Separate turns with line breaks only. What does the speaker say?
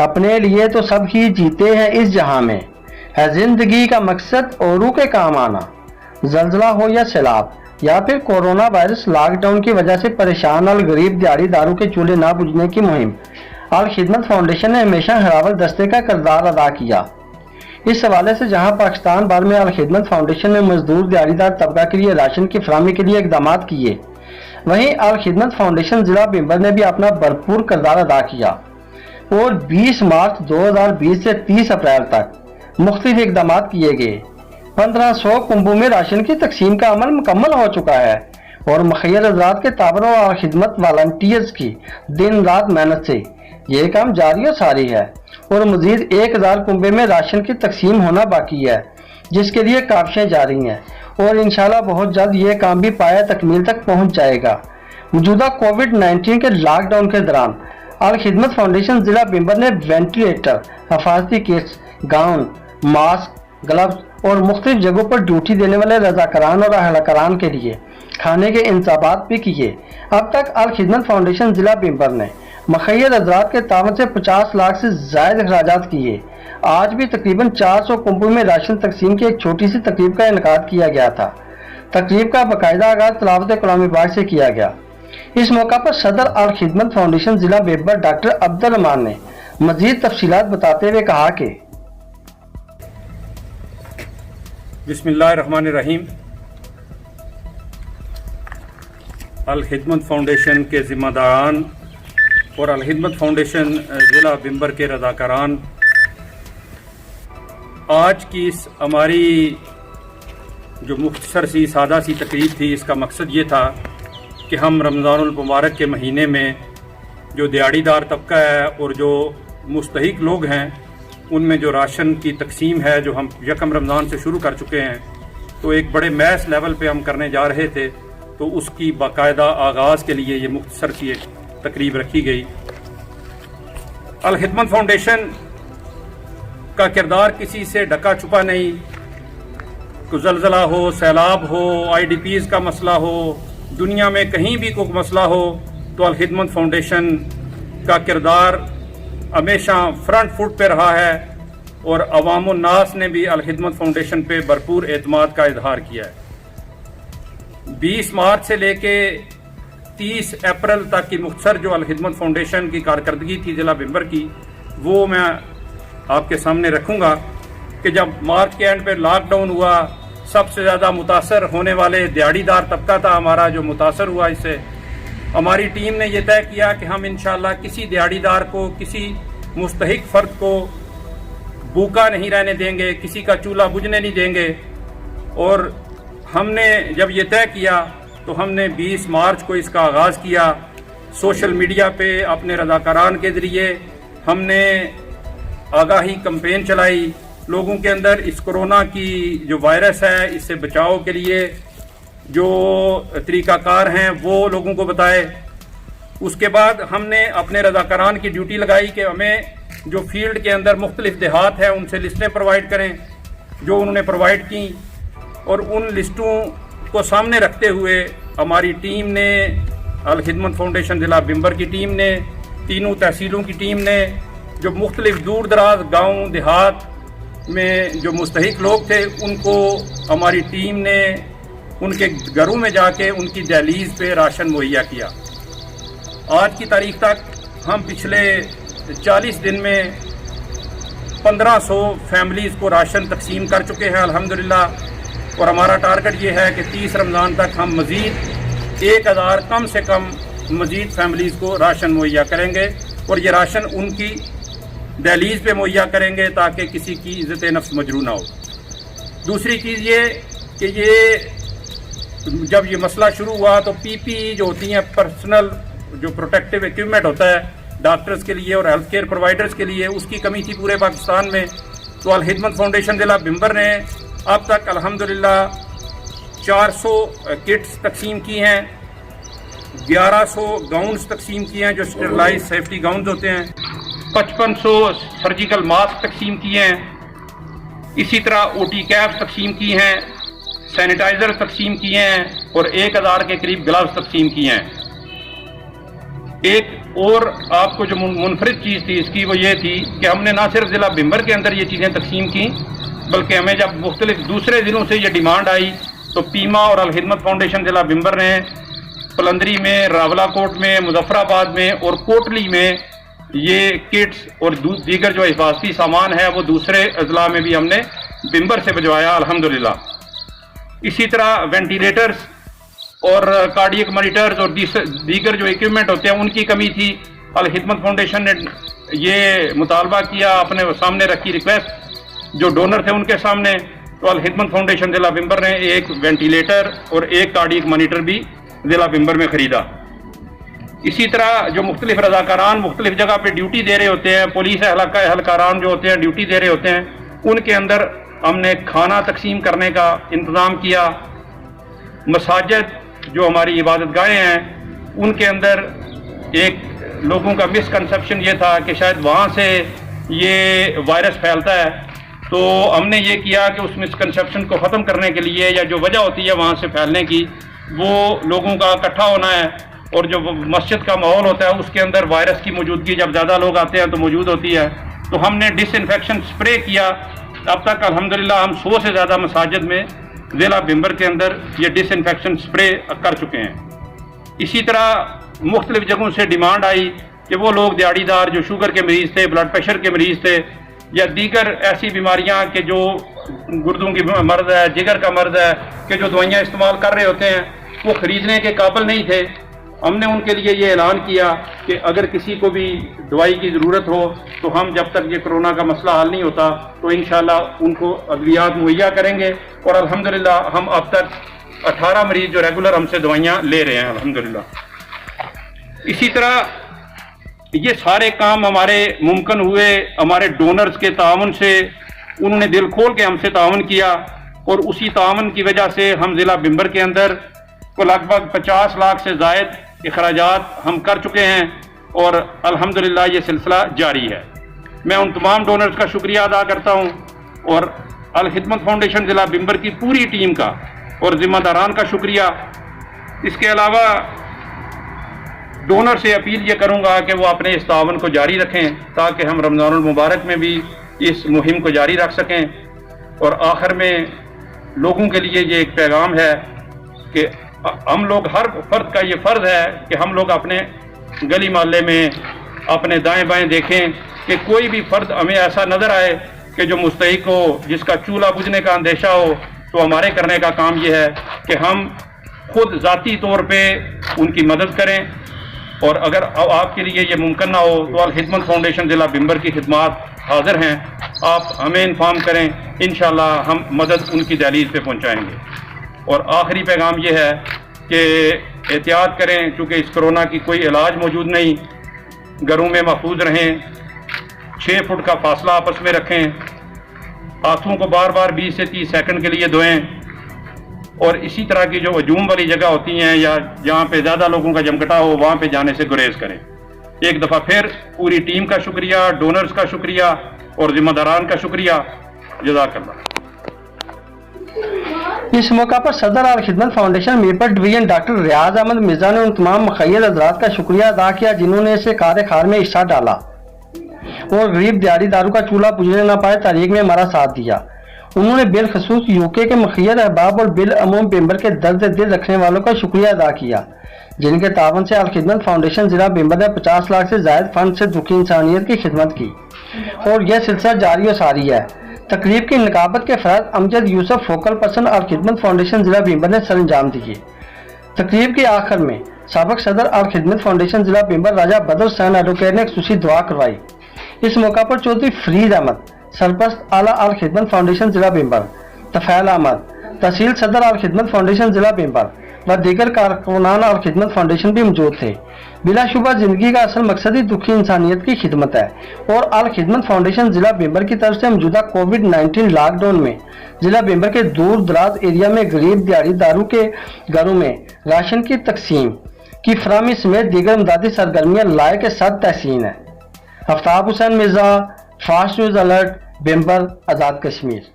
अपने लिए तो सब ही जीते हैं इस जहां में, है जिंदगी का मकसद औरों के काम आना। जल्जला हो या सैलाब या फिर कोरोना वायरस लॉकडाउन की वजह से परेशान और गरीब दिहाड़ीदारों के चूल्हे ना बुझने की मुहिम अल खिदमत फाउंडेशन ने हमेशा हरावल दस्ते का किरदार अदा किया। इस हवाले से जहां पाकिस्तान भर में अल खिदमत फाउंडेशन ने मजदूर दिहाड़ीदार तबका के लिए राशन की फराहमी के लिए इकदाम किए, वहीं अल खिदमत फाउंडेशन जिला बिम्बर ने भी अपना भरपूर किरदार अदा किया और 20 मार्च 2020 से 30 अप्रैल तक मुख्तलिफ इकदाम किए गए। 1500 कुंभों में राशन की तकसीम का अमल मुकम्मल हो चुका है और मुखैर हजरात के ताबरों और खिदमत वॉलंटियर्स की दिन रात मेहनत से ये काम जारी और सारी है और मजीद 1000 कुंभे में राशन की तकसीम होना बाकी है, जिसके लिए काविशें जारी हैं और इंशाल्लाह बहुत जल्द ये काम भी पाया तकमील तक पहुंच जाएगा। मौजूदा कोविड-19 के लॉकडाउन के दौरान अल खिदमत फाउंडेशन जिला बिम्बर ने वेंटिलेटर, हिफाजती किट्स, गाउन, मास्क, ग्लव्स और मुख्तलिफ जगहों पर ड्यूटी देने वाले रजाकारान और अहलकारान के लिए खाने के इंतजाम भी किए। अब तक अल खिदमत फाउंडेशन जिला बिम्बर ने मुखैर हजरात के तावन से 50 लाख से ज्यादा अखराजात किए। आज भी तकरीबन 400 कुंभों में राशन तकसीम की एक छोटी सी तकरीब का इनकाद किया गया था। तकरीब का बाकायदा आगाज तिलावत कलाम पाक से किया गया। इस मौका पर सदर अल खिदमत फाउंडेशन जिला बिम्बर डॉक्टर अब्दुल रहमान ने मजीद तफसीलात बताते हुए कहा कि
बिस्मिल्लाहिर्रहमानिर्रहीम। अल खिदमत फाउंडेशन के जिम्मेदारान और अल खिदमत फाउंडेशन ज़िला बिम्बर के रज़ाकारान, आज की इस हमारी जो मुख्तसर सी सादा सी तकरीब थी, इसका मकसद ये था कि हम रमज़ानुल मुबारक के महीने में जो दिहाड़ीदार तबका है और जो मुस्तहिक लोग हैं उनमें जो राशन की तकसीम है जो हम यकम रमज़ान से शुरू कर चुके हैं, तो एक बड़े मैस लेवल पे हम करने जा रहे थे, तो उसकी बाकायदा आगाज़ के लिए ये मुख्तसर सी एक तकरीब रखी गई। अल खिदमत फाउंडेशन का किरदार किसी से ढका छुपा नहीं। कोई ज़ल्ज़ला हो, सैलाब हो, IDPs का मसला हो, दुनिया में कहीं भी कोई मसला हो, तो अल खिदमत फाउंडेशन का किरदार हमेशा फ्रंट फुट पे रहा है और अवाम उन नास ने भी अल खिदमत फाउंडेशन पे भरपूर एतमाद का इजहार किया है। 20 मार्च से लेके 30 अप्रैल तक की मुख्तसर जो अल खिदमत फाउंडेशन की कारकर्दगी थी जिला बिम्बर की, वो मैं आपके सामने रखूँगा कि जब मार्च के एंड पे लॉकडाउन हुआ, सबसे ज़्यादा मुतासर होने वाले दिहाड़ीदार तबका था हमारा जो मुतासर हुआ। इससे हमारी टीम ने यह तय किया कि हम इंशाल्लाह किसी दिहाड़ीदार को, किसी मुस्तहिक फ़र्द को भूखा नहीं रहने देंगे, किसी का चूल्हा बुझने नहीं देंगे। और हमने जब ये तय किया तो हमने 20 मार्च को इसका आगाज़ किया। सोशल मीडिया पे अपने रज़ाकारान के ज़रिए हमने आगाही कैंपेन चलाई, लोगों के अंदर इस कोरोना की जो वायरस है इससे बचाव के लिए जो तरीक़ाकार हैं वो लोगों को बताए। उसके बाद हमने अपने रज़ाकारान की ड्यूटी लगाई कि हमें जो फील्ड के अंदर मुख्तलिफ देहात है उनसे लिस्टें प्रोवाइड करें, जो उन्होंने प्रोवाइड की। और उन लिस्टों को सामने रखते हुए हमारी टीम ने, अल खिदमत फाउंडेशन जिला बिम्बर की टीम ने, तीनों तहसीलों की टीम ने, जो मुख्तलिफ दूर दराज गाँव देहात में जो मुस्तहिक लोग थे उनको हमारी टीम ने उनके घरों में जाके उनकी दहलीज पे राशन मुहैया किया। आज की तारीख तक हम पिछले 40 दिन में 1500 फैमिलीज़ को राशन तकसीम कर चुके हैं अल्हम्दुलिल्लाह। और हमारा टारगेट ये है कि 30 रमज़ान तक हम मज़ीद 1000 कम से कम मज़ीद फैमिलीज़ को राशन मुहैया करेंगे और ये राशन उनकी दहलीज पे मुहैया करेंगे ताकि किसी की इज़्ज़त नफ्स मजरू ना हो। दूसरी चीज़ ये कि ये जब ये मसला शुरू हुआ तो PPE जो होती हैं, पर्सनल जो प्रोटेक्टिव इक्विपमेंट होता है डॉक्टर्स के लिए और हेल्थ केयर प्रोवाइडर्स के लिए, उसकी कमी थी पूरे पाकिस्तान में। तो अल खिदमत फाउंडेशन जिला बिम्बर ने अब तक अल्हम्दुलिल्लाह 400 किट्स तकसीम की हैं, 1100 गाउन्स तकसीम किए हैं जो स्टेरलाइज सेफ्टी गाउन्स होते हैं, 5500 सर्जिकल मास्क तकसीम किए हैं, इसी तरह OT कैप्स तकसीम की हैं, सैनिटाइजर तकसीम किए हैं और 1000 के करीब ग्लव्स तकसीम किए हैं। एक और आपको जो मुनफरिद चीज़ थी इसकी वो ये थी कि हमने ना सिर्फ ज़िला बिम्बर के अंदर ये चीज़ें तकसीम की, बल्कि हमें जब मुख्तलिफ दूसरे ज़िलों से ये डिमांड आई तो पीमा और अल खिदमत फाउंडेशन ज़िला बिम्बर ने पलंदरी में, रावलाकोट में, मुजफ्फराबाद में और कोटली में ये किट्स और दीगर जो हिफाजती सामान है वो दूसरे अजला में भी हमने बिम्बर से भिजवाया अल्हम्दुलिल्लाह। इसी तरह वेंटिलेटर्स और कार्डियक मॉनिटर्स और दीगर जो इक्विपमेंट होते हैं उनकी कमी थी। अल खिदमत फाउंडेशन ने ये मुतालबा किया, अपने सामने रखी रिक्वेस्ट जो डोनर थे उनके सामने, तो अल खिदमत फाउंडेशन ज़िला बिम्बर ने एक वेंटिलेटर और एक कार्डियक मॉनिटर भी ज़िला बिम्बर में ख़रीदा। इसी तरह जो मुख्तलिफ रज़ाकारान मुख्तलिफ जगह पे ड्यूटी दे रहे होते हैं, पुलिस एहलकारान जो होते हैं ड्यूटी दे रहे होते हैं, उनके अंदर हमने खाना तकसीम करने का इंतज़ाम किया। मसाजिद जो हमारी इबादत गाहें हैं उनके अंदर एक लोगों का मिसकंसेप्शन ये था कि शायद वहाँ से ये वायरस फैलता है, तो हमने ये किया कि उस मिसकंसेप्शन को ख़त्म करने के लिए या जो वजह होती है वहाँ से फैलने की वो लोगों का इकट्ठा होना है, और जो मस्जिद का माहौल होता है उसके अंदर वायरस की मौजूदगी जब ज़्यादा लोग आते हैं तो मौजूद होती है। तो हमने डिसइंफेक्शन स्प्रे किया। अब तक अल्हम्दुलिल्लाह हम 100 से ज़्यादा मसाजिद में ज़िला बिम्बर के अंदर ये डिसइंफेक्शन स्प्रे कर चुके हैं। इसी तरह मुख्तलिफ जगहों से डिमांड आई कि वो लोग दिहाड़ीदार जो शुगर के मरीज़ थे, ब्लड प्रेशर के मरीज़ थे या दीगर ऐसी बीमारियां कि जो गुर्दों की मर्ज़ है, जिगर का मर्ज़ है, कि जो दवाइयाँ इस्तेमाल कर रहे होते हैं वो ख़रीदने के काबिल नहीं थे, हमने उनके लिए ये ऐलान किया कि अगर किसी को भी दवाई की ज़रूरत हो तो हम जब तक ये कोरोना का मसला हल नहीं होता तो इंशाल्लाह उनको अद्वियात मुहैया करेंगे। और अल्हम्दुलिल्लाह हम अब तक 18 मरीज़ जो रेगुलर हमसे दवाइयाँ ले रहे हैं अल्हम्दुलिल्लाह। इसी तरह ये सारे काम हमारे मुमकिन हुए हमारे डोनर्स के ताउन से। उन्होंने दिल खोल के हमसे ताउन किया और उसी ताउन की वजह से हम ज़िला बिम्बर के अंदर को लगभग 50 लाख से ज़ायद अखराजात हम कर चुके हैं और अल्हम्दुलिल्लाह ये सिलसिला जारी है। मैं उन तमाम डोनर्स का शुक्रिया अदा करता हूँ और अल खिदमत फाउंडेशन ज़िला बिम्बर की पूरी टीम का और ज़िम्मेदारान का शुक्रिया। इसके अलावा डोनर से अपील ये करूँगा कि वो अपने इस तावन को जारी रखें ताकि हम रमज़ानुल मुबारक में भी इस मुहिम को जारी रख सकें। और आखिर में लोगों के लिए ये एक पैगाम है कि हम लोग हर फर्द का ये फ़र्ज़ है कि हम लोग अपने गली मोहल्ले में अपने दाएं बाएं देखें कि कोई भी फ़र्द हमें ऐसा नज़र आए कि जो मुस्तहिक हो, जिसका चूल्हा बुझने का अंदेशा हो, तो हमारे करने का काम ये है कि हम खुद ज़ाती तौर पे उनकी मदद करें। और अगर आपके लिए ये मुमकिन ना हो तो अल खिदमत फाउंडेशन ज़िला बिम्बर की खिदमात हाज़िर हैं, आप हमें इन्फॉर्म करें, इंशाल्लाह हम मदद उनकी दहलीज पे पहुँचाएँगे। और आखिरी पैगाम ये है कि एहतियात करें, चूँकि इस कोरोना की कोई इलाज मौजूद नहीं, घरों में महफूज रहें, 6 फुट का फासला आपस में रखें, हाथों को बार बार 20 से 30 सेकंड के लिए धोएं और इसी तरह की जो हजूम वाली जगह होती हैं या जहाँ पे ज़्यादा लोगों का जमघटा हो वहाँ पे जाने से गुरेज करें। एक दफ़ा फिर पूरी टीम का शुक्रिया, डोनर्स का शुक्रिया और ज़िम्मेदारान का शुक्रिया। जज़ाकल्लाह।
इस मौका पर सदर अल खिदमत फाउंडेशन मीरपुर डिवीजन डॉक्टर रियाज अहमद मिर्जा ने उन तमाम मुखय्यद हज़रात का शुक्रिया अदा किया जिन्होंने इसे कार में हिस्सा डाला और गरीब दिहाड़ीदारों का चूल्हा बुझने न पाए तारीख में हमारा साथ दिया। उन्होंने बिलखसूस यूके के मुखय्यद अहबाब और बिल अमूम बिम्बर के दर्द दिल रखने वालों का शुक्रिया अदा किया जिनके तावन से अल खिदमत फाउंडेशन ज़िला बिम्बर ने 50 लाख से ज़ायद फंड से दुखी इंसानियत की खिदमत की और यह सिलसिला जारी और सारी है। तकरीब की निकाबत के फराज अमजद यूसुफ फोकल पर्सन अल खिदमत फाउंडेशन ज़िला बिम्बर ने सर अंजाम दिए। तकरीब के आखिर में साबिक सदर अल खिदमत फाउंडेशन ज़िला बिम्बर राजा बदर हुसैन एडवोकेट ने एक खुशी दुआ करवाई। इस मौका पर चौधरी फरीद अहमद, सरपरस्त आला अल खिदमत फाउंडेशन ज़िला बिम्बर, तफैल अहमद, तहसील सदर अल खिदमत फाउंडेशन ज़िला बिम्बर व दीगर कारकुनान अल खिदमत फाउंडेशन भी मौजूद थे। बिलाशुबा जिंदगी का असल मकसद ही दुखी इंसानियत की खिदमत है और अल खिदमत फाउंडेशन ज़िला बिम्बर की तरफ से मौजूदा कोविड-19 लॉकडाउन में ज़िला बिम्बर के दूर दराज एरिया में गरीब दिहाड़ीदारों के घरों में राशन की तकसीम की फराहमी समेत दीगर इमदादी सरगर्मियाँ लाए के साथ तहसीन है। Aftab Hussain Mirza, fast news alert, Bhimber, Azad Kashmir.